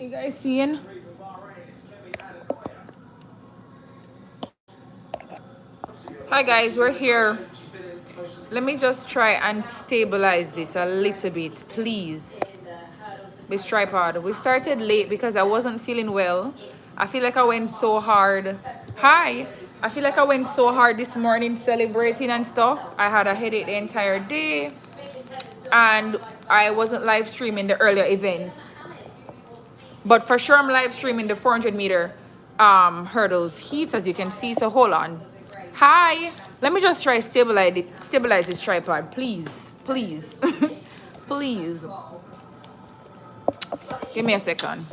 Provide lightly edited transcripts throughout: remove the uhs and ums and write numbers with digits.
You guys seeing? Hi guys, we're here. Let me just try and stabilize this a little bit, please. This tripod. We started late because I wasn't feeling well. I feel like I went so hard. Hi. I feel like I went so hard this morning celebrating and stuff. I had a headache the entire day. And I wasn't live streaming the earlier events. But for sure I'm live streaming the 400-meter hurdles heats, as you can see. So hold on. Hi. Let me just try stabilize this tripod, please. Please. Please. Give me a second.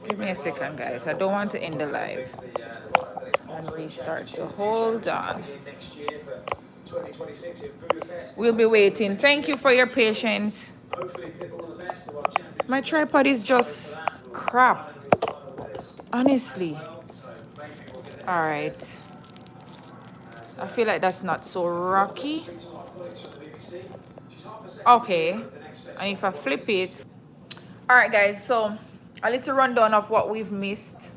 Give me a second, guys. I don't want to end the live and restart. So hold on. We'll be waiting. Thank you for your patience. My tripod is just crap. Honestly. All right. I feel like that's not so rocky. Okay. And if I flip it. All right, guys. So a little rundown of what we've missed.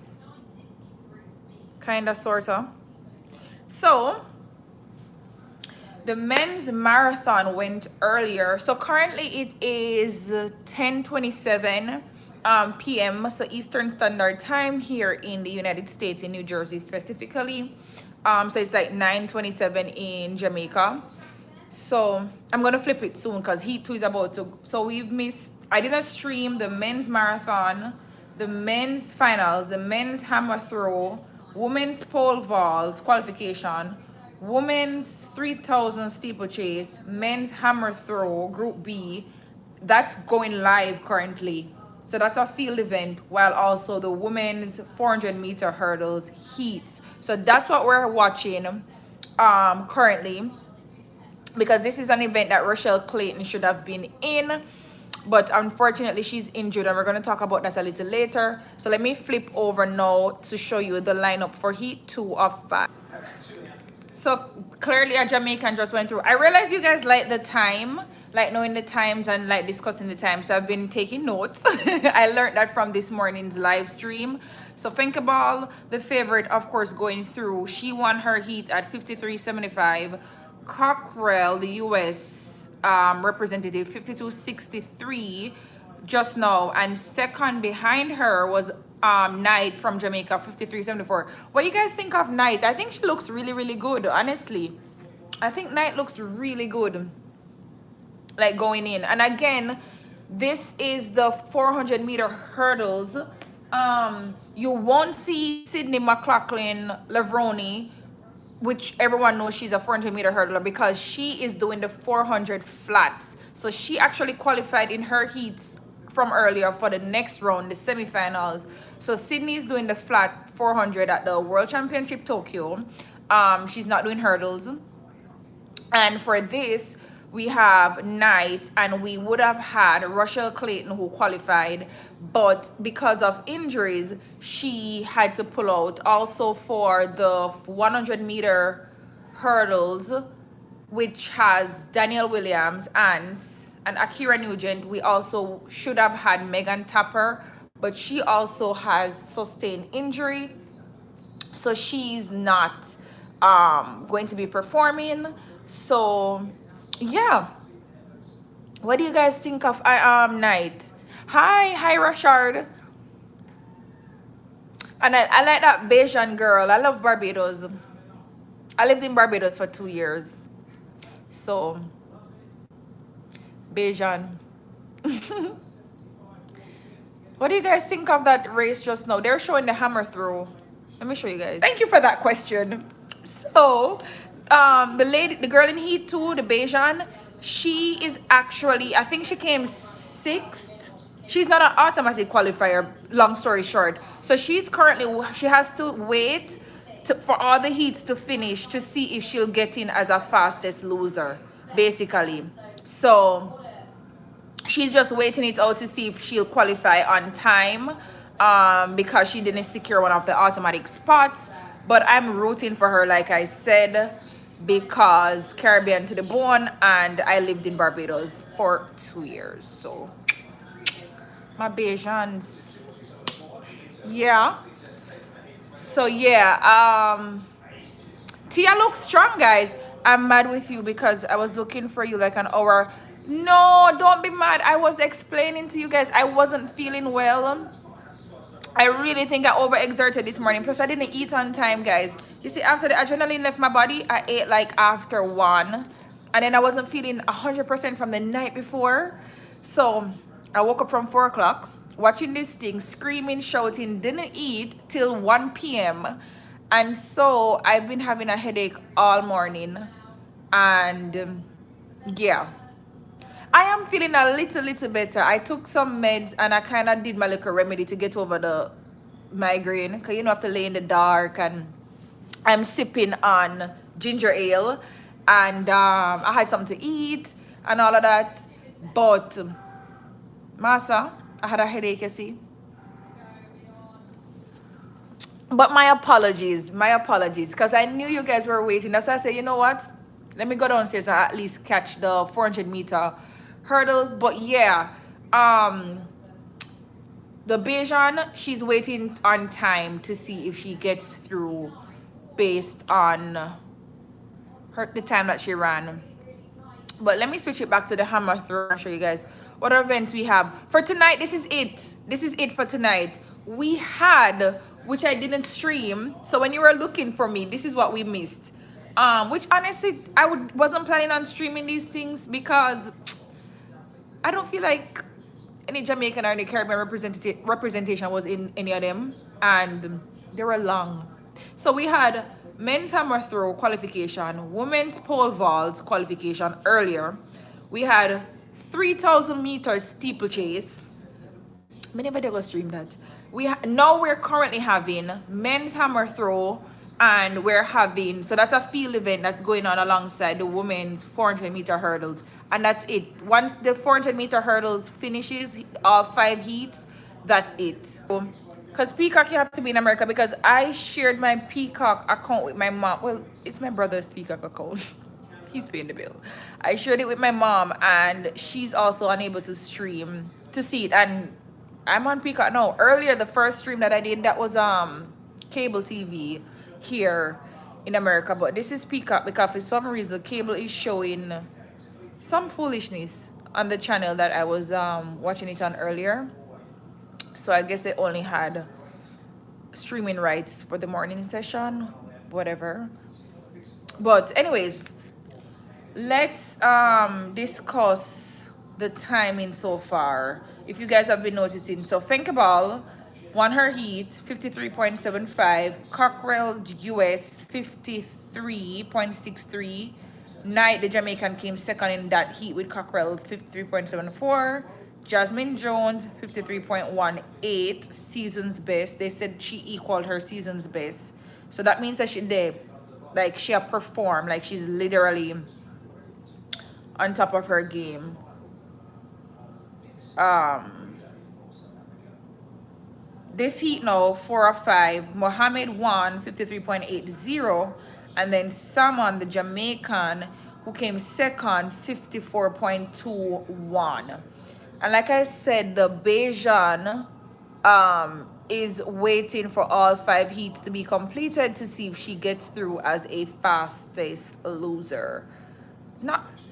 Kind of, sort of. So the men's marathon went earlier. So currently it is 10:27 p.m. So Eastern Standard Time here in the United States, in New Jersey specifically. So it's like 9:27 in Jamaica. So I'm gonna flip it soon because Heat 2 is about to. So we've missed. I didn't stream the men's marathon, the men's finals, the men's hammer throw, women's pole vault qualification, women's 3,000 steeplechase, men's hammer throw group B. That's going live currently. So that's a field event, while also the women's 400-meter hurdles heats. So that's what we're watching currently, because this is an event that Rochelle Clayton should have been in, but unfortunately she's injured, and we're going to talk about that a little later. So let me flip over now to show you the lineup for Heat 2 of 5. So clearly a Jamaican just went through. I realized you guys like the time, like knowing the times and like discussing the time. So I've been taking notes. I learned that from this morning's live stream. So Finkaball, the favorite, of course, going through. She won her heat at 53.75. Cockrell, the US representative, 52.63 just now. And second behind her was Knight from Jamaica, 53.74. What do you guys think of Knight? I think she looks really, really good, honestly. I think Knight looks really good, like going in. And again, this is the 400-meter hurdles. You won't see Sydney McLaughlin-Levrone, which everyone knows she's a 400-meter hurdler, because she is doing the 400 flats. So she actually qualified in her heats from earlier for the next round, the semifinals. So Sydney is doing the flat 400 at the World Championship Tokyo. She's not doing hurdles. And for this, we have Knight, and we would have had Rochelle Clayton, who qualified, but because of injuries, she had to pull out. Also for the 100-meter hurdles, which has Danielle Williams and Akira Nugent, we also should have had Megan Tapper, but she also has sustained injury, so she's not going to be performing. So yeah, what do you guys think of Knight? Hi Rashard. And I like that Bajan girl. I love Barbados. I lived in Barbados for 2 years. So Bajan. What do you guys think of that race just now? They're showing the hammer throw. Let me show you guys. Thank you for that question. So the girl in Heat 2, the Bajan, she is actually, I think she came 6th. She's not an automatic qualifier, long story short. So she's currently, she has to wait for all the heats to finish to see if she'll get in as a fastest loser, basically. So she's just waiting it out to see if she'll qualify on time, because she didn't secure one of the automatic spots. But I'm rooting for her, like I said. because Caribbean to the bone, and I lived in Barbados for 2 years. So my Bajans, yeah. So yeah, Tia looks strong, guys. I'm mad with you because I was looking for you like an hour. No, don't be mad. I was explaining to you guys I wasn't feeling well. I really think I overexerted this morning. Plus, I didn't eat on time, guys. You see, after the adrenaline left my body, I ate like after 1. And then I wasn't feeling 100% from the night before. So, I woke up from 4 o'clock, watching this thing, screaming, shouting, didn't eat till 1 p.m. And so, I've been having a headache all morning. And, yeah. I am feeling a little better. I took some meds and I kind of did my little remedy to get over the migraine, because you know I have to lay in the dark, and I'm sipping on ginger ale, and I had something to eat and all of that. But Massa, I had a headache, you see. But my apologies, because I knew you guys were waiting. That's why I said, you know what? Let me go downstairs and at least catch the 400-meter hurdles. But yeah, the Bajan, she's waiting on time to see if she gets through based on the time that she ran. But let me switch it back to the hammer throw and show you guys what events we have for tonight. This is it for tonight. We had, which I didn't stream, so when you were looking for me, this is what we missed. Which honestly I wasn't planning on streaming these things because I don't feel like any Jamaican or any Caribbean representation was in any of them, and they were long. So we had men's hammer throw qualification, women's pole vault qualification earlier. We had 3,000 meters steeplechase. I never did go stream that. Now we're currently having men's hammer throw, and we're having, so that's a field event that's going on alongside the women's 400-meter hurdles, and that's it. Once the 400-meter hurdles finishes all 5 heats, that's it. Because Peacock, you have to be in America, because I shared my Peacock account with my mom. Well, it's my brother's Peacock account. He's paying the bill. I shared it with my mom, and she's also unable to stream to see it, and I'm on Peacock now. Earlier, the first stream that I did, that was cable TV here in America, but this is Peacock because for some reason cable is showing some foolishness on the channel that I was watching it on earlier. So I guess it only had streaming rights for the morning session, whatever. But anyways, let's discuss the timing so far. If you guys have been noticing, so Fenkeball won her heat 53.75, Cockrell US 53.63. Knight, the Jamaican, came second in that heat with Cockrell 53.74. Jasmine Jones 53.18, season's best. They said she equaled her season's best, so that means that she did, like, she have performed, like she's literally on top of her game. This heat now, 4 of 5. Mohammed won 53.80, and then Salmon, the Jamaican, who came second, 54.21. And like I said, the Bajan is waiting for all 5 heats to be completed to see if she gets through as a fastest loser.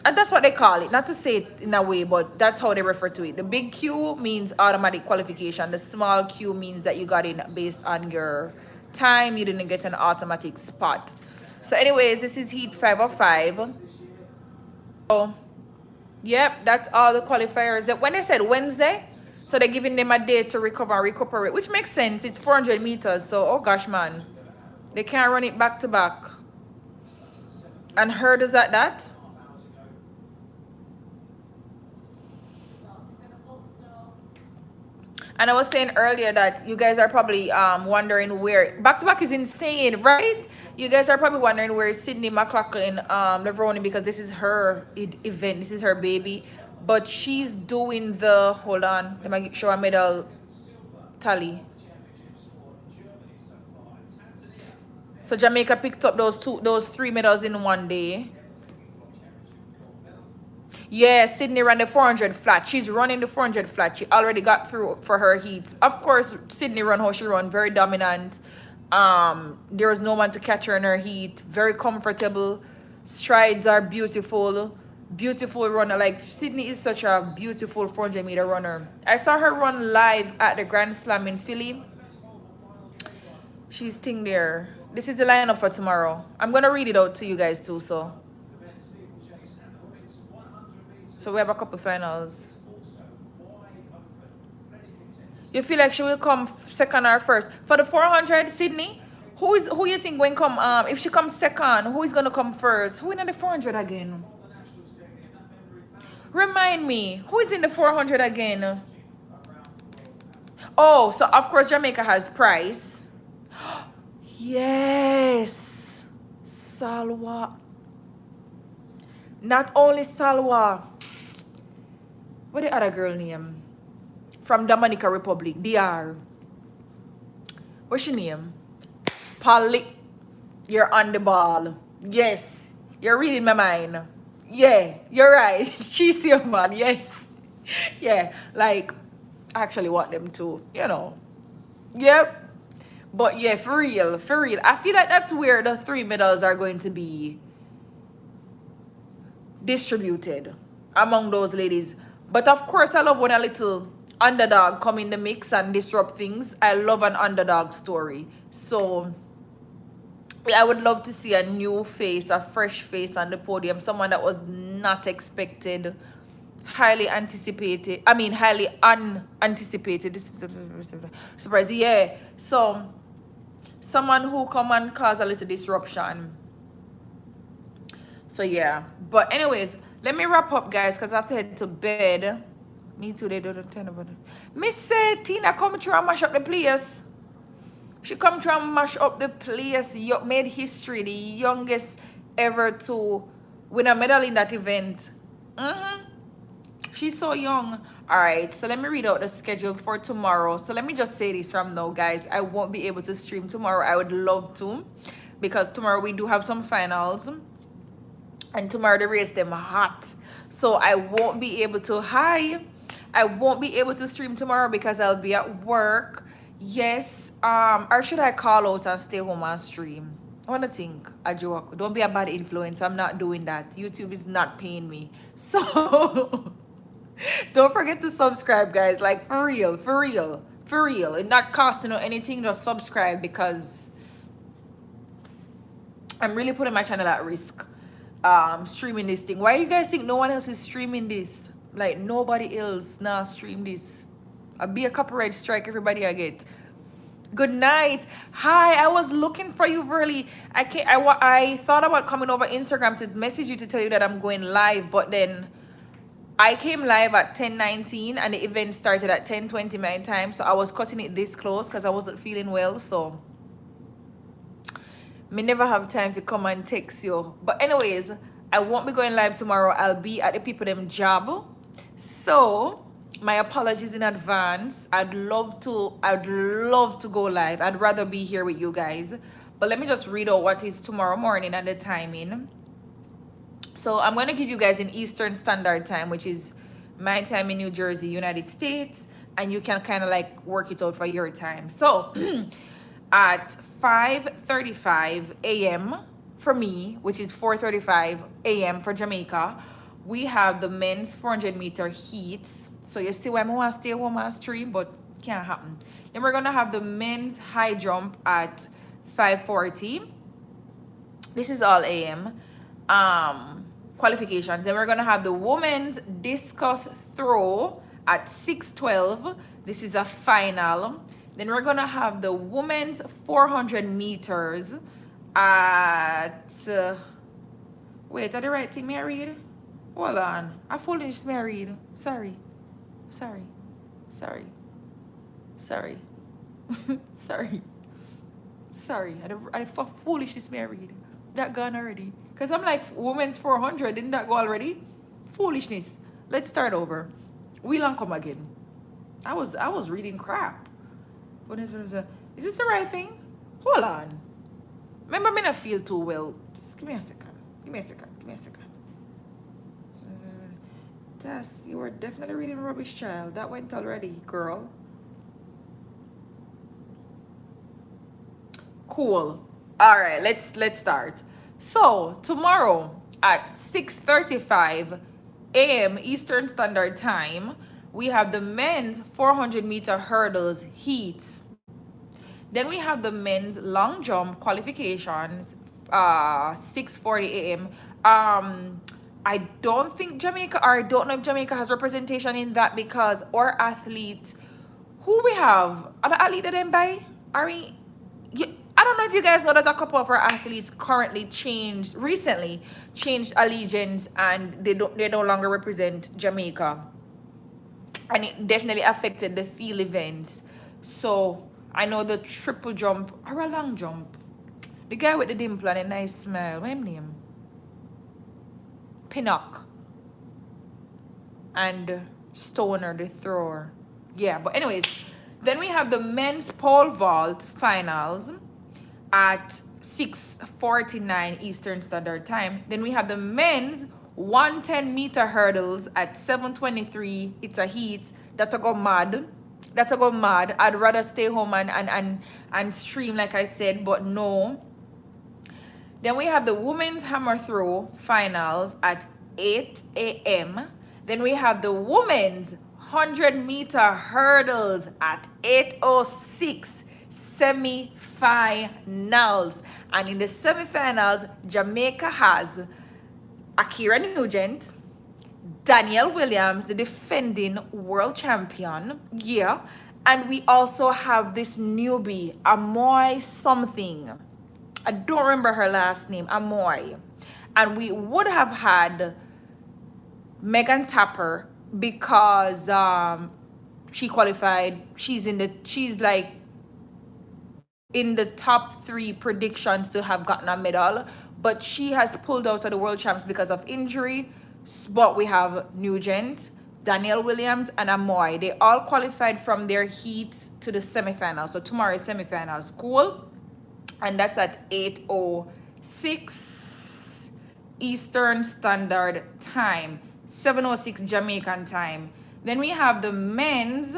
That's what they call it, not to say it in a way, but that's how they refer to it. The big Q means automatic qualification. The small Q means that you got in based on your time. You didn't get an automatic spot. So anyways, this is heat 5 of 5. So yep, that's all the qualifiers. When they said Wednesday, so they're giving them a day to recover and recuperate, which makes sense. It's 400 meters, so oh gosh, man, they can't run it back to back. And hurdles at that. And I was saying earlier that you guys are probably wondering where back-to-back is insane, right? You guys are probably wondering where Sydney McLaughlin Levroni, because this is her event, this is her baby. But she's doing the, hold on, let me show a medal tally. So Jamaica picked up those 3 medals in one day. Yeah, Sydney ran the 400 flat. She's running the 400 flat. She already got through for her heats. Of course, Sydney run how she run, very dominant. There was no one to catch her in her heat. Very comfortable. Strides are beautiful. Beautiful runner. Like, Sydney is such a beautiful 400-meter runner. I saw her run live at the Grand Slam in Philly. She's thing there. This is the lineup for tomorrow. I'm gonna read it out to you guys too. So we have a couple finals. You feel like she will come second or first for the 400, Sydney? Who you think when come? If she comes second, who is gonna come first? Who in the 400 again? Remind me, who is in the 400 again? Oh, so of course Jamaica has Price. Yes, Salwa. Not only Salwa. What the other girl name? From Dominica Republic, DR. What's she name? Polly. You're on the ball. Yes, you're reading my mind. Yeah, you're right. She's your man. Yes. Yeah, like, I actually want them to, you know. Yep. But yeah, for real, for real. I feel like that's where the 3 medals are going to be distributed among those ladies. But of course, I love when a little underdog come in the mix and disrupt things. I love an underdog story. So I would love to see a new face, a fresh face on the podium. Someone that was not expected, highly anticipated. I mean, highly unanticipated. This is a surprise. Yeah. So someone who come and cause a little disruption. So yeah. But anyways, let me wrap up, guys, because I have to head to bed. Me too, they don't tell about it. Miss Tina come through and mash up the place. She come through and mash up the place. Made history, the youngest ever to win a medal in that event. She's so young. All right, so let me read out the schedule for tomorrow. So let me just say this from now, guys. I won't be able to stream tomorrow. I would love to, because tomorrow we do have some finals. And tomorrow the race them hot. So I won't be able to, I won't be able to stream tomorrow because I'll be at work. Yes. Or should I call out and stay home and stream? I want to think. A joke. Don't be a bad influence. I'm not doing that. YouTube is not paying me. So don't forget to subscribe, guys. Like, for real, for real, for real. It's not costing or anything. Just subscribe, because I'm really putting my channel at risk. Streaming this thing. Why do you guys think no one else is streaming this? Like, nobody else now stream this. I'll be a copyright strike, everybody I get. Good night. Hi, I was looking for you really. I thought about coming over Instagram to message you to tell you that I'm going live, but then I came live at 10:19 and the event started at 10:20 my time, so I was cutting it this close because I wasn't feeling well. So me never have time to come and text you. But anyways, I won't be going live tomorrow. I'll be at the people them job. So my apologies in advance. I'd love to go live. I'd rather be here with you guys. But let me just read out what is tomorrow morning and the timing. So I'm going to give you guys an Eastern Standard Time, which is my time in New Jersey, United States. And you can kind of like work it out for your time. So at 5:35 a.m. for me, which is 4:35 a.m. for Jamaica, we have the men's 400-meter heats. So you see why I want to stay home and stream, but can't happen. Then we're going to have the men's high jump at 5:40. This is all a.m. Qualifications. Then we're going to have the women's discus throw at 6:12. This is a final. Then we're going to have the women's 400 meters at... wait, are the right thing may I read? Hold on. I foolish may I read. Sorry. Sorry. Sorry. Sorry. Sorry. Sorry. I foolishness may I read. That gone already. Because I'm like, women's 400. Didn't that go already? Foolishness. Let's start over. We'll on come again. I was reading crap. What is this the right thing? Hold on. Remember, me not feel too well. Just give me a second. Give me a second. Give me a second. Tess, you were definitely reading Rubbish Child. That went already, girl. Cool. All right, let's start. So tomorrow at 6:35 a.m. Eastern Standard Time, we have the men's 400-meter hurdles heats. Then we have the men's long jump qualifications, 6:40 a.m. I don't think Jamaica, or I don't know if Jamaica has representation in that, because our athlete, who we have, are the athlete that them by? Are we? I don't know if you guys know that a couple of our athletes recently changed allegiance, and they no longer represent Jamaica, and it definitely affected the field events. So I know the triple jump or a long jump, the guy with the dimple and a nice smile, what's his name? Pinnock. And Stoner, the thrower. Yeah, but anyways, then we have the men's pole vault finals at 6:49 Eastern Standard Time. Then we have the men's 110-meter hurdles at 7:23. It's a heat. That'll go mad. That'll go mad. I'd rather stay home and stream, like I said, but no. Then we have the women's hammer throw finals at 8 a.m. Then we have the women's 100-meter hurdles at 8:06 semi-finals. And in the semi-finals, Jamaica has Akira Nugent, Danielle Williams, the defending world champion. Yeah. And we also have this newbie, Amoy something. I don't remember her last name, Amoy. And we would have had Megan Tapper, because she qualified. She's like in the top 3 predictions to have gotten a medal, but she has pulled out of the world champs because of injury. But we have Nugent, Danielle Williams, and Amoy. They all qualified from their heats to the semifinals. So tomorrow is semifinals. Cool. And that's at 8:06 Eastern Standard Time, 7:06 Jamaican time. Then we have the men's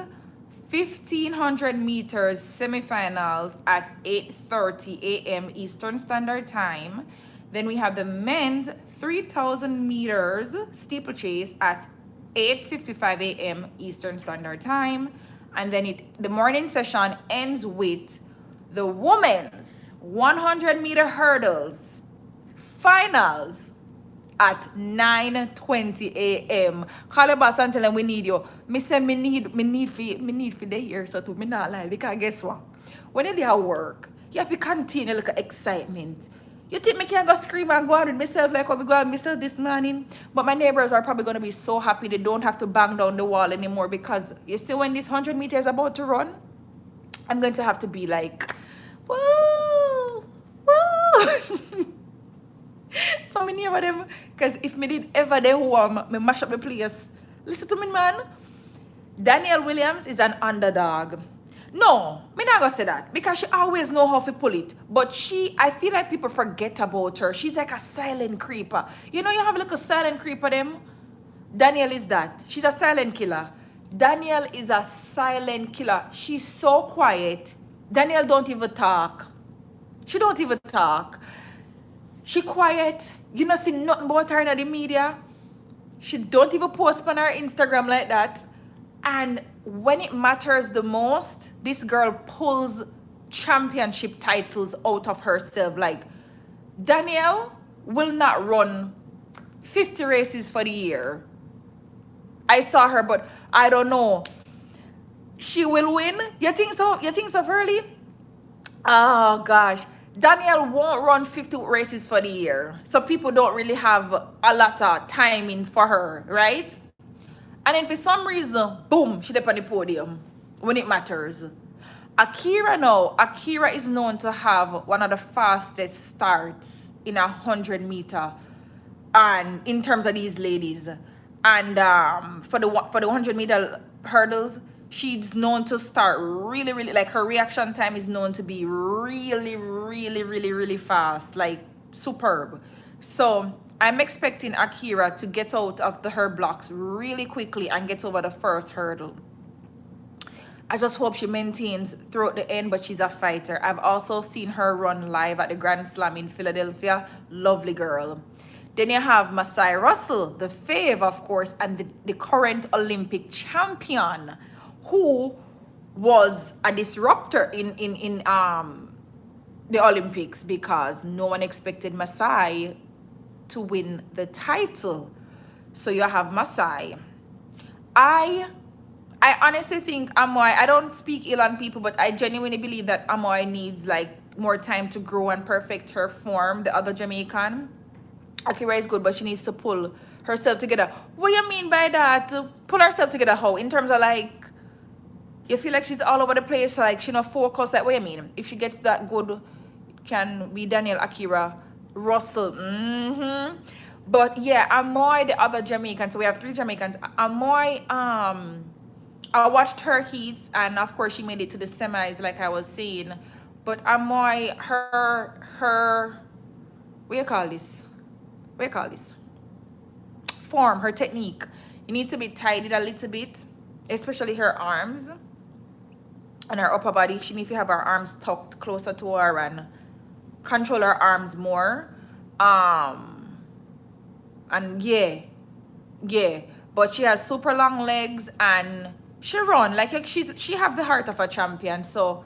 1,500 meters semifinals at 8:30 a.m. Eastern Standard Time. Then we have the men's 3,000 meters steeplechase at 8:55 a.m. Eastern Standard Time. And then the morning session ends with the women's 100-meter hurdles finals at 9:20 a.m. Call your boss and tell them we need you. Me say me need for the here, so to me not lie, because guess what? When you do your work, you have to continue like excitement. You think me can go scream and go out with myself like what we go out with myself this morning? But my neighbors are probably going to be so happy they don't have to bang down the wall anymore, because you see when this 100 meters is about to run, I'm going to have to be like, woo, woo. So many of them, because if me did ever they warm, me mash up the place. Listen to me, man. Danielle Williams is an underdog. No, me not gonna say that, because she always know how to pull it. But I feel like people forget about her. She's like a silent creeper. You know, you have like a silent creeper them? Danielle is that. She's a silent killer. Danielle is a silent killer. She's so quiet. Danielle don't even talk. She don't even talk. She quiet. You not see nothing about her in the media. She don't even post on her Instagram like that. And when it matters the most, this girl pulls championship titles out of herself. Like, Danielle will not run 50 races for the year. I saw her, but I don't know. She will win? You think so? You think so, Verly? Oh, gosh. Danielle won't run 50 races for the year. So people don't really have a lot of timing for her, right? And then for some reason, boom, she's up on the podium when it matters. Akira is known to have one of the fastest starts in 100-meter, and in terms of these ladies. And for the 100-meter hurdles, She's known to start really, really, like her reaction time is known to be really, really, really, really fast, like superb. So I'm expecting Akira to get out of her blocks really quickly and get over the first hurdle. I just hope she maintains throughout the end, but she's a fighter. I've also seen her run live at the Grand Slam in Philadelphia. Lovely girl. Then you have Masai Russell, the fave, of course, and the current Olympic champion, who was a disruptor in the Olympics because no one expected Masai to win the title. So you have Masai. I honestly think Amoy, I don't speak ill on people, but I genuinely believe that Amoy needs like more time to grow and perfect her form. The other Jamaican, Akira is good, but she needs to pull herself together. What do you mean by that? Pull herself together how? In terms of like, you feel like she's all over the place, like she not focused. Like, what do you mean? If she gets that good, it can be Daniel, Akira, Russell. But yeah, Amoy, the other Jamaican. So we have 3 Jamaicans. Amoy, I watched her heats, and of course she made it to the semis, like I was saying. But Amoy, her, what do you call this? What do you call this? Form, her technique. You need to be tidied a little bit, especially her arms and her upper body. She needs to have her arms tucked closer to her and control her arms more. And yeah, but she has super long legs and she run like she have the heart of a champion. So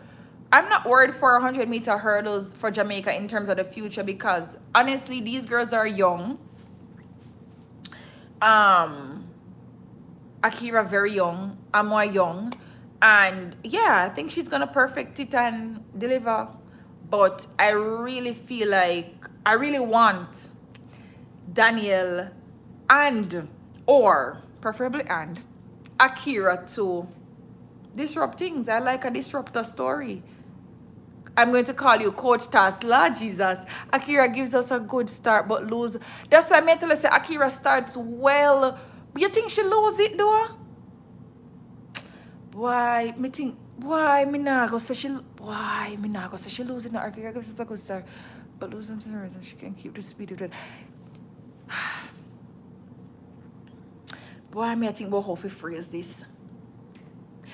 I'm not worried for 100-meter hurdles for Jamaica in terms of the future, because honestly these girls are young. Akira very young, Amoy young, and yeah, I think she's gonna perfect it and deliver. But I really feel like I really want Daniel or preferably Akira to disrupt things. I like a disruptor story. I'm going to call you Coach Tass. Lord Jesus. Akira gives us a good start but lose. That's why I meant to say Akira starts well. You think she lose it though? Why? Me think, why me not go say she lose it? No, Akira gives us a good start but losing some reason she can keep the speed of it. Boy, I think about how to phrase this.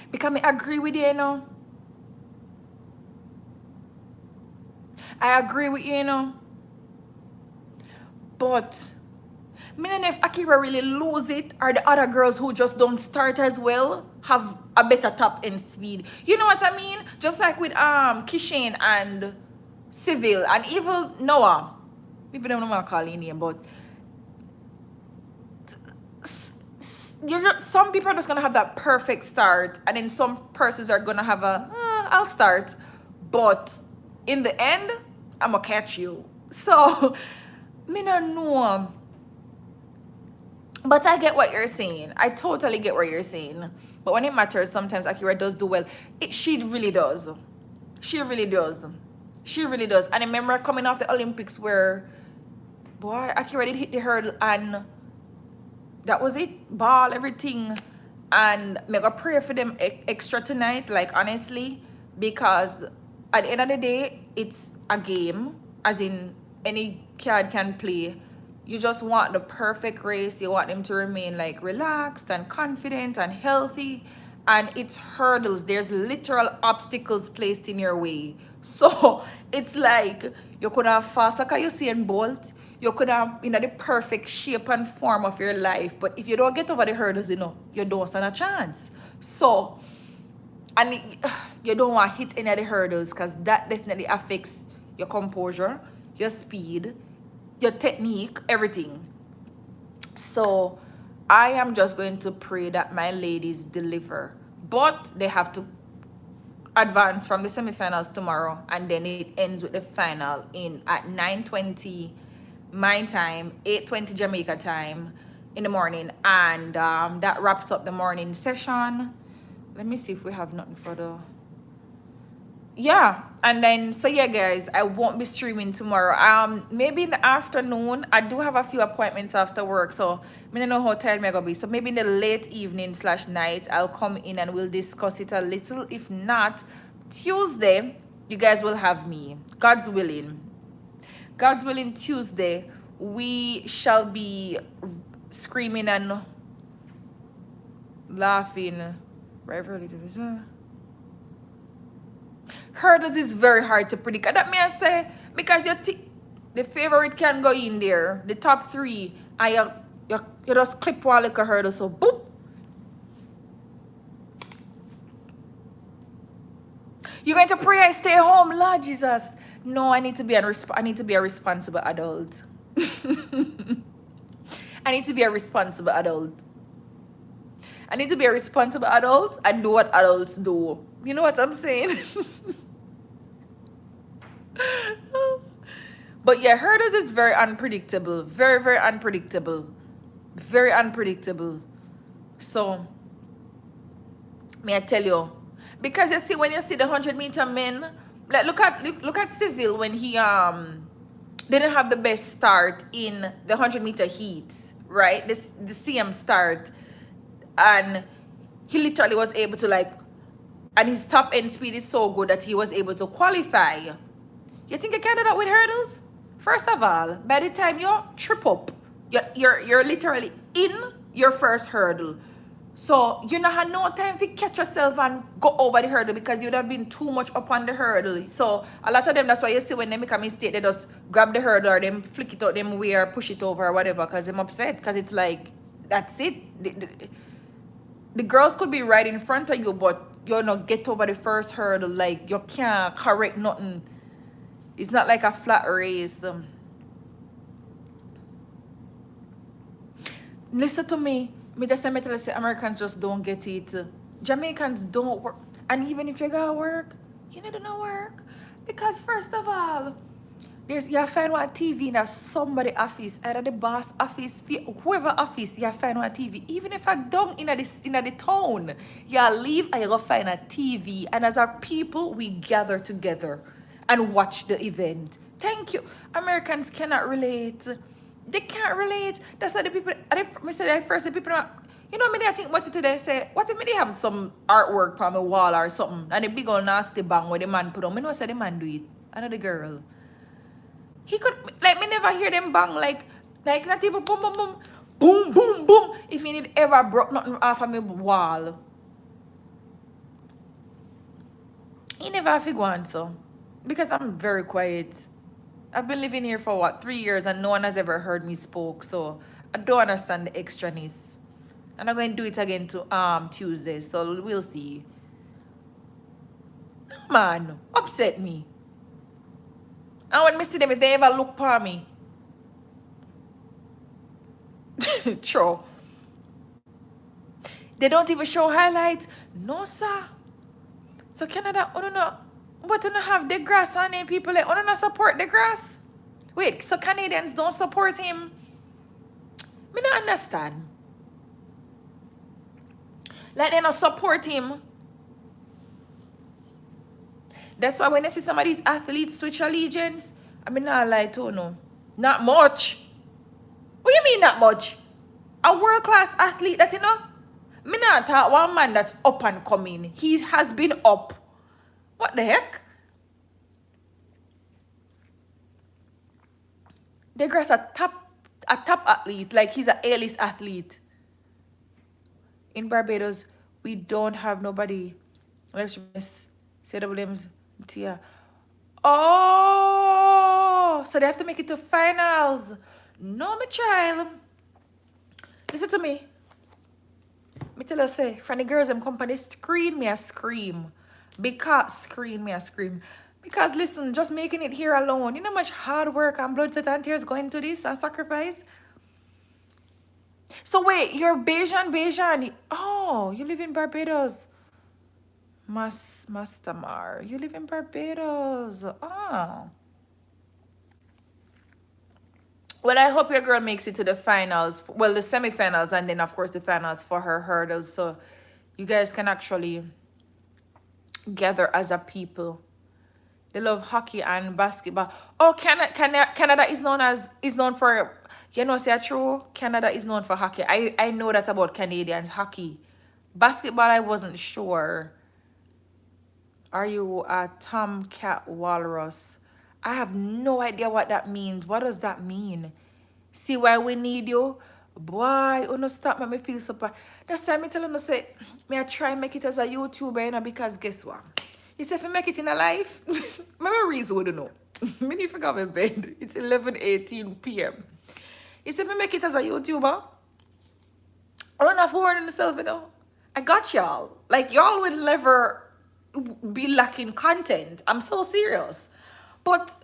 Because I agree with you, you know. I agree with you, you know. But I don't know if Akira really lose it, or the other girls who just don't start as well have a better top end speed. You know what I mean? Just like with Kishane and Civil and even Noah. Even though I don't want to call his name, but some people are just gonna have that perfect start, and then some persons are gonna have I'll start, but in the end I'm gonna catch you. So me don't know, but I get what you're saying. I totally get what you're saying. But when it matters, sometimes Akira does do well. She really does. She really does. She really does. And I remember coming off the Olympics where, boy, Akira did hit the hurdle and that was it. Ball, everything. And I'm gonna pray for them extra tonight, like honestly, because at the end of the day, it's a game, as in any card can play. You just want the perfect race. You want them to remain like relaxed and confident and healthy. And it's hurdles. There's literal obstacles placed in your way. So it's like you could have fast like Usain Bolt. You could have the perfect shape and form of your life. But if you don't get over the hurdles, you don't stand a chance. So, and you don't want to hit any of the hurdles, because that definitely affects your composure, your speed, your technique, everything. So I am just going to pray that my ladies deliver. But they have to advance from the semifinals tomorrow, and then it ends with the final at 9:20 my time, 8:20 Jamaica time in the morning, and that wraps up the morning session. Let me see if we have nothing further. Yeah, And then so yeah guys, I won't be streaming tomorrow. Maybe in the afternoon. I do have a few appointments after work, so I don't know how tired I'm gonna be. So maybe in the late evening / night I'll come in and we'll discuss it a little. If not, Tuesday you guys will have me, God's willing. God's willing, Tuesday we shall be screaming and laughing. Hurdles is very hard to predict. And that may I say, because the favorite can go in there, the top three, and you just clip one like a hurdle, so boop. You're going to pray I stay home, Lord Jesus. No, I need to be a responsible adult. I need to be a responsible adult. I need to be a responsible adult and do what adults do. You know what I'm saying? But yeah, hurdles is very unpredictable. Very, very unpredictable. Very unpredictable. So, may I tell you? Because you see, when you see the 100-meter men, like look at Civil when he didn't have the best start in the 100-meter heats, right? The CM start, and he literally was able to and his top end speed is so good that he was able to qualify. You think you can do that with hurdles? First of all, by the time you trip up, you're literally in your first hurdle. So you don't have no time to catch yourself and go over the hurdle because you'd have been too much up on the hurdle. So a lot of them, that's why you see when they make a mistake, they just grab the hurdle or them flick it out them way or push it over or whatever because they're upset. Because it's like, that's it. The girls could be right in front of you, but you know, get over the first hurdle. Like, you can't correct nothing. It's not like a flat race. Listen to me. Me just say Americans just don't get it. Jamaicans don't work. And even if you gotta work, you need to know work. Because first of all, you find one TV in somebody office, either the boss office, whoever office, you find one TV. Even if I don't in the town, you leave and you go find a TV. And as our people, we gather together and watch the event. Thank you. Americans cannot relate. They can't relate. That's why the people, I said at first, the people, you know, I think what today say, what if they have some artwork on my wall or something, and the big old nasty bang where the man put on, I know say the man do it, another girl. He could, like, me never hear them bang, like not even boom, boom, boom, boom, boom, boom, if he need ever broke nothing off of my wall. He never have to go on, so, because I'm very quiet. I've been living here for 3 years and no one has ever heard me spoke, so I don't understand the extraness. And I'm going to do it again to Tuesday, so we'll see. No man, upset me. And when I see them, if they ever look for me. True. They don't even show highlights. No, sir. So Canada, I don't know. But you don't have the grass on it, people like, I don't support the grass. Wait, so Canadians don't support him? Me don't understand. Like they don't support him. That's why when I see some of these athletes switch allegiance, I mean not lie to no. Not much. What do you mean not much? A world-class athlete that you know? Me not thought one man that's up and coming. He has been up. What the heck? DeGrasse a top athlete, like he's an A-list athlete. In Barbados, we don't have nobody. Let's say the Williams Tia. Oh, so they have to make it to finals. No, my child. Listen to me. Me tell you say, from the girls them company screen me a scream. Because scream me a scream. Because listen, just making it here alone, you know how much hard work and blood, sweat, and tears go into this and sacrifice? So wait, you're Bajan. Oh, you live in Barbados. Mastamar, you live in Barbados. Oh. Well, I hope your girl makes it to the finals. Well, the semifinals and then, of course, the finals for her hurdles. So you guys can actually gather as a people They love hockey and basketball. Oh, Canada is known for, you know, say true. Canada is known for hockey. I know that about Canadians hockey. Basketball, I wasn't sure. Are you a Tomcat Walrus? I have no idea what that means. What does that mean? See why we need you? Boy, you know, stop make me feel so bad. That's why I tell you, say, me I try make it as a YouTuber, you know, because guess what? You say if you make it in a life, memories wouldn't know. Me need to go to bed. It's 11:18 p.m. You say if you make it as a YouTuber, I don't have to worry on myself, you know. I got y'all. Like, y'all will never be lacking content. I'm so serious. But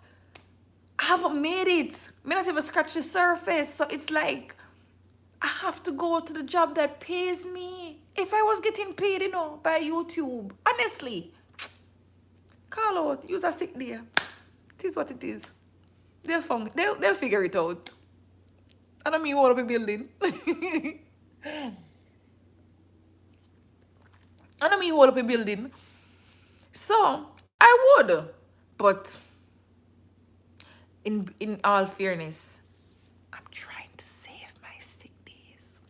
I haven't made it. Me not even scratch the surface. So it's like, I have to go to the job that pays me. If I was getting paid, you know, by YouTube, honestly, call out, use a sick day. It is what it is. They'll figure it out. I don't mean what I'll be building. I don't mean what I'll be building. So I would, but in all fairness, I'm trying to save my sick days.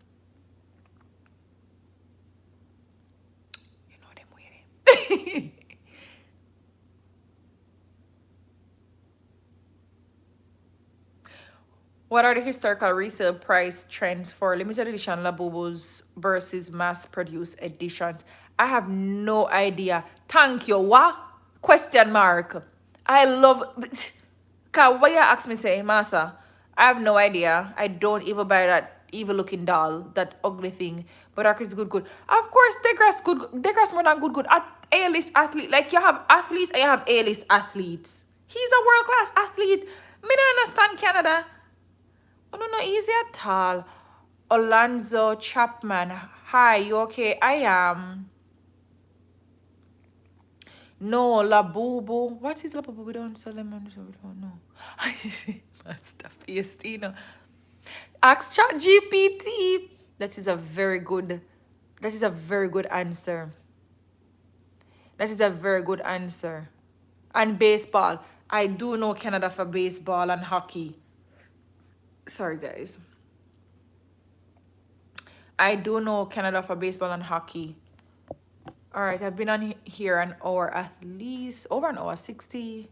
You know them waiting. What are the historical resale price trends for limited edition Labubus versus mass-produced editions? I have no idea. Thank you. What? Question mark. I love... Cause what you ask me say, Massa, I have no idea. I don't even buy that evil looking doll, that ugly thing. But that is good. Of course, Degrass good. Degrass more than good. A-list athlete. Like you have athletes and you have A-list athletes. He's a world-class athlete. Me don't understand Canada. Oh, no, easy at all. Alonzo Chapman. Hi, you okay? I am. No, Labubu. What is Labubu? We don't sell them on the show. We don't know. Master Fiestina. Ask ChatGPT. That is a very good answer. That is a very good answer. And baseball. I do know Canada for baseball and hockey. Sorry, guys. I do know Canada for baseball and hockey. All right, I've been on here an hour at least, over an hour, 60.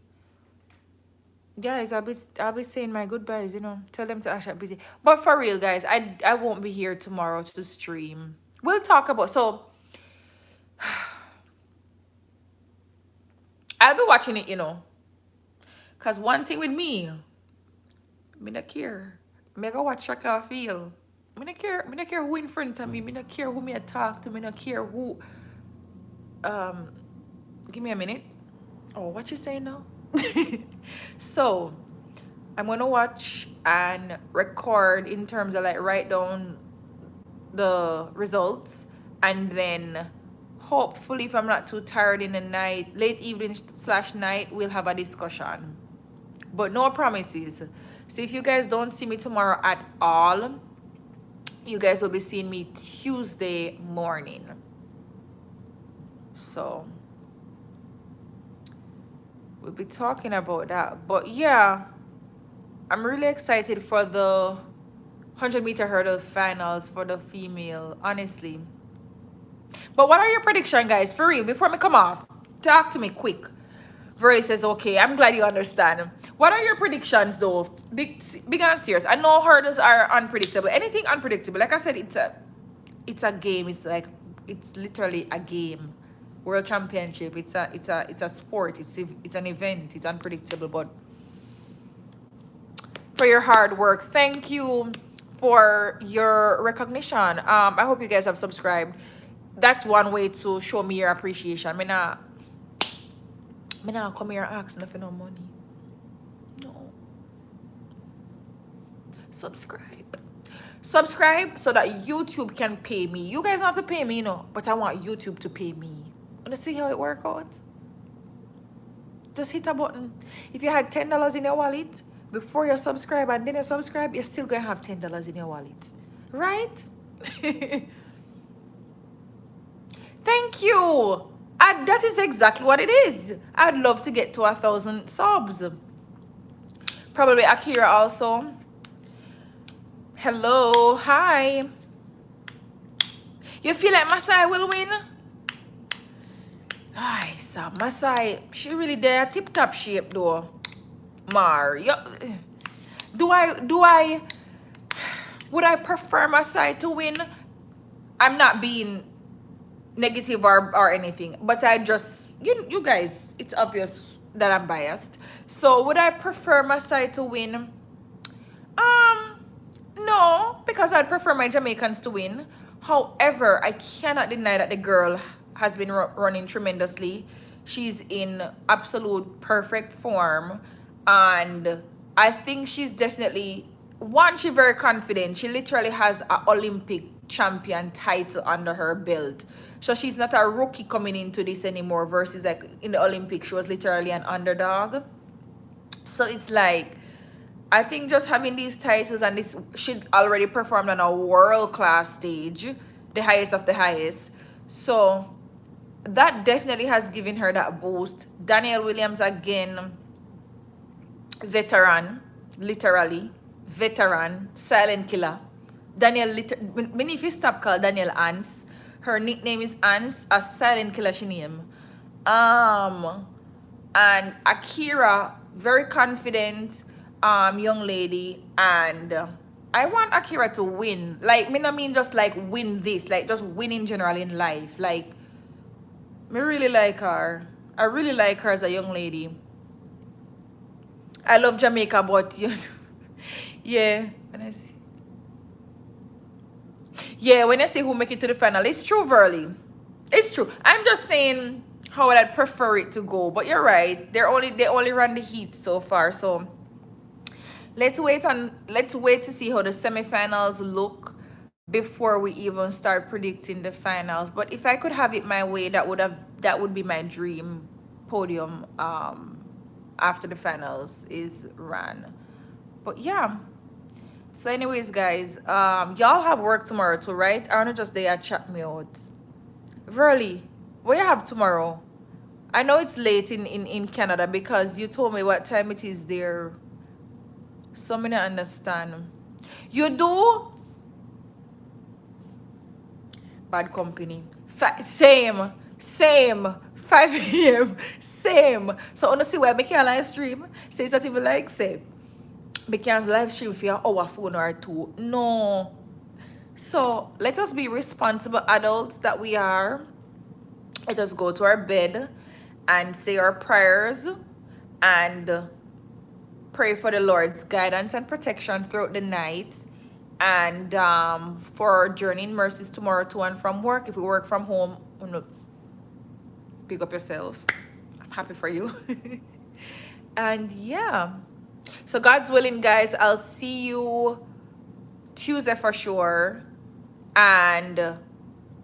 Guys, I'll be saying my goodbyes, you know. Tell them to actually busy. But for real, guys, I won't be here tomorrow to stream. We'll talk about, so I'll be watching it, you know. Cause one thing with me not care. Me go watch track I feel. Me not care who in front of me. Me not care who me I talk to. Me not care who. Give me a minute. Oh, what you saying now? So I'm gonna watch and record in terms of like write down the results, and then hopefully if I'm not too tired in the night, late evening / night, we'll have a discussion. But no promises. So if you guys don't see me tomorrow at all, you guys will be seeing me Tuesday morning. So we'll be talking about that. But yeah, I'm really excited for the 100-meter hurdle finals for the female, honestly. But what are your predictions, guys? For real, before me come off, talk to me quick. Verly says, okay, I'm glad you understand. What are your predictions, though? Big and serious. I know hurdles are unpredictable. Anything unpredictable. Like I said, it's a game. It's like, it's literally a game. World Championship. It's a sport. It's an event. It's unpredictable. But for your hard work, thank you for your recognition. I hope you guys have subscribed. That's one way to show me your appreciation. Me nah come here asking for no money. No. Subscribe so that YouTube can pay me. You guys don't have to pay me, you know, but I want YouTube to pay me. Wanna see how it works out? Just hit a button. If you had $10 in your wallet before you subscribe and then you subscribe, you're still gonna have $10 in your wallet. Right? Thank you. That is exactly what it is. I'd love to get to 1,000 subs. Probably Akira also. Hello, hi. You feel like Masai will win? Ay, so Masai, she really there tip top shape though. Mar, do I would I prefer Masai to win? I'm not being negative or anything, but I just you guys, it's obvious that I'm biased. So would I prefer Masai to win? No, because I'd prefer my Jamaicans to win. However, I cannot deny that the girl has been running tremendously. She's in absolute perfect form, and I think she's definitely one. She's very confident. She literally has an Olympic champion title under her belt, so she's not a rookie coming into this anymore. Versus like in the Olympics, she was literally an underdog. So it's like, I think just having these titles, and this, she already performed on a world-class stage, the highest of the highest. So that definitely has given her that boost. Danielle Williams again, veteran, literally, veteran, silent killer. Danielle, many if you stop call Danielle Ans, her nickname is Ans, a silent killer she name. And Akira, very confident young lady, and I want Akira to win. Like, me not mean just like win this, like just win in general in life. Like, me really like her. I really like her as a young lady. I love Jamaica, but you know, yeah, when I see, yeah, when I see who make it to the final, it's true, Verly. It's true. I'm just saying how I'd prefer it to go. But you're right. They only run the heat so far. So let's wait to see how the semifinals look before we even start predicting the finals. But if I could have it my way, that would be my dream podium after the finals is ran. But yeah. So anyways, guys, y'all have work tomorrow too, right? I wanna just there chat me out. Verly, what you have tomorrow? I know it's late in Canada because you told me what time it is there. So many understand. You do? Bad company. Same. 5 a.m. Same. So I want to see where I make a live stream. So it's not even like say. Because live stream for your hour, phone or two. No. So let us be responsible adults that we are. Let us go to our bed and say our prayers and pray for the Lord's guidance and protection throughout the night, and for our journeying mercies tomorrow to and from work. If we work from home, pick up yourself. I'm happy for you. And yeah, so God's willing, guys, I'll see you Tuesday for sure, and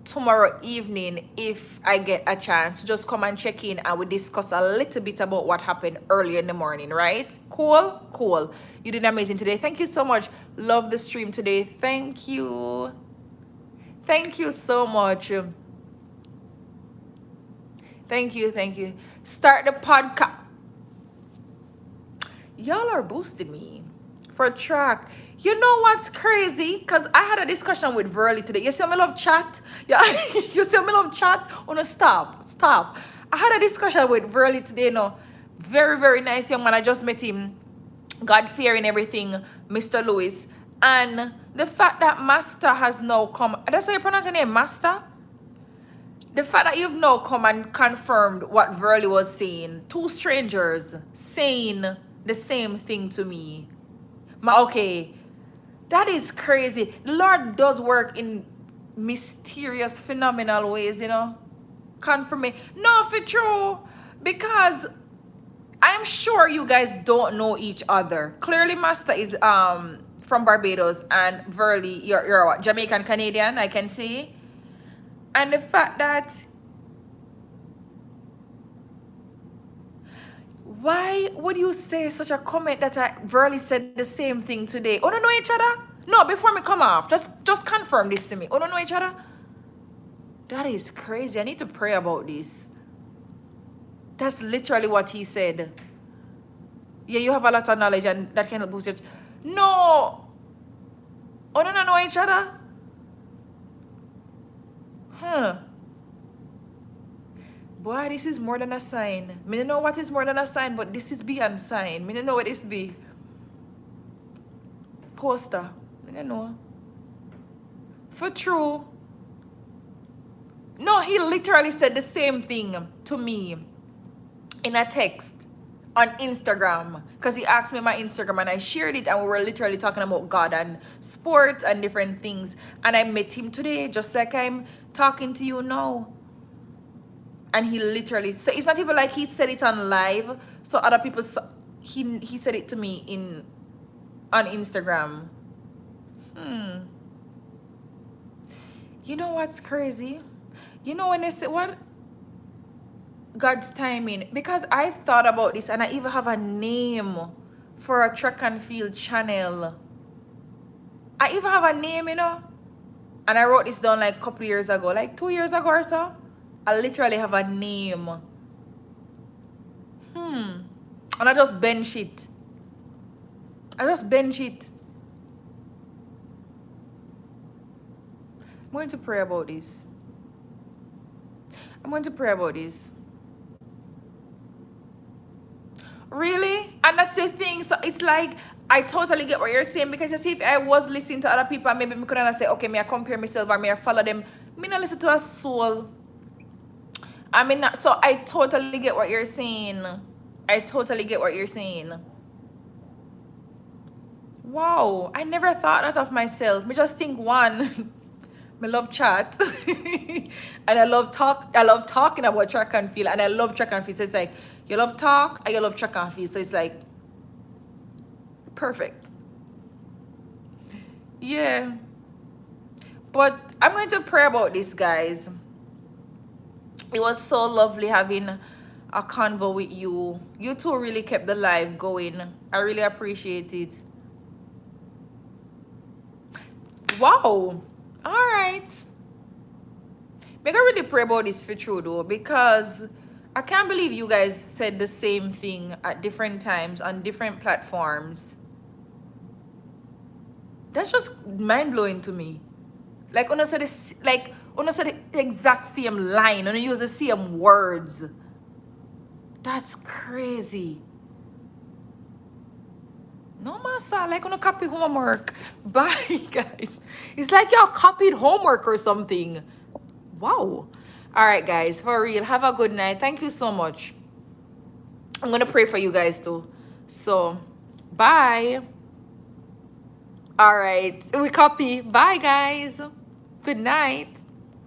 tomorrow evening if I get a chance, just come and check in and we discuss a little bit about what happened earlier in the morning, right? Cool. You did amazing today. Thank you so much. Love the stream today. Thank you so much. Thank you. Start the podcast. Y'all are boosting me for track. You know what's crazy? Because I had a discussion with Verly today. You see me love chat? Yeah, you see me love chat? Oh no, stop. I had a discussion with Verly today, very, very nice young man. I just met him. God-fearing everything, Mr. Lewis. And the fact that Master has now come, that's how you pronounce your name, Master? The fact that you've now come and confirmed what Verly was saying, two strangers saying the same thing to me. Okay, that is crazy. The Lord does work in mysterious, phenomenal ways, Confirm me. No, for true. Because I'm sure you guys don't know each other. Clearly, Master is from Barbados, and Verly, you're what, Jamaican Canadian, I can see. And the fact that, why would you say such a comment that Verly said the same thing today? Oh, don't know each other? No, before me come off, just confirm this to me. Oh, don't know each other? That is crazy. I need to pray about this. That's literally what he said. Yeah, you have a lot of knowledge and that can boost it. No. Oh, no, know each other? Huh. Boy, this is more than a sign. Me don't know what is more than a sign, but this is beyond sign. Me don't know what this be. Poster. Me don't know. For true. No, he literally said the same thing to me in a text on Instagram, because he asked me my Instagram and I shared it, and we were literally talking about God and sports and different things. And I met him today, just like I'm talking to you now. And he literally, so it's not even like he said it on live, so other people he said it to me on Instagram. You know what's crazy? You know when they say what? God's timing. Because I've thought about this and I even have a name for a track and field channel. I even have a name, you know? And I wrote this down like a couple years ago, like 2 years ago or so. I literally have a name. And I just bench it. I'm going to pray about this. Really? And that's the thing. So it's like, I totally get what you're saying, because you see, if I was listening to other people, maybe I couldn't say, okay, may I compare myself or may I follow them. Me not listen to a soul. I mean, so I totally get what you're saying. Wow, I never thought that of myself. Me just think one, me love chat, and I love talking about track and field, and I love track and field. So it's like, you love talk and you love track and field. So it's like perfect. Yeah. But I'm going to pray about this, guys. It was so lovely having a convo with you. You two really kept the live going. I really appreciate it. Wow. All right. Make I really pray about this for true though, because I can't believe you guys said the same thing at different times on different platforms. That's just mind-blowing to me. Like, when I said this, like, when I said the exact same line, when I use the same words. That's crazy. No, massa, like, when I copy homework. Bye, guys. It's like y'all copied homework or something. Wow. All right, guys, for real, have a good night. Thank you so much. I'm going to pray for you guys, too. So, bye. All right, we copy. Bye, guys. Good night.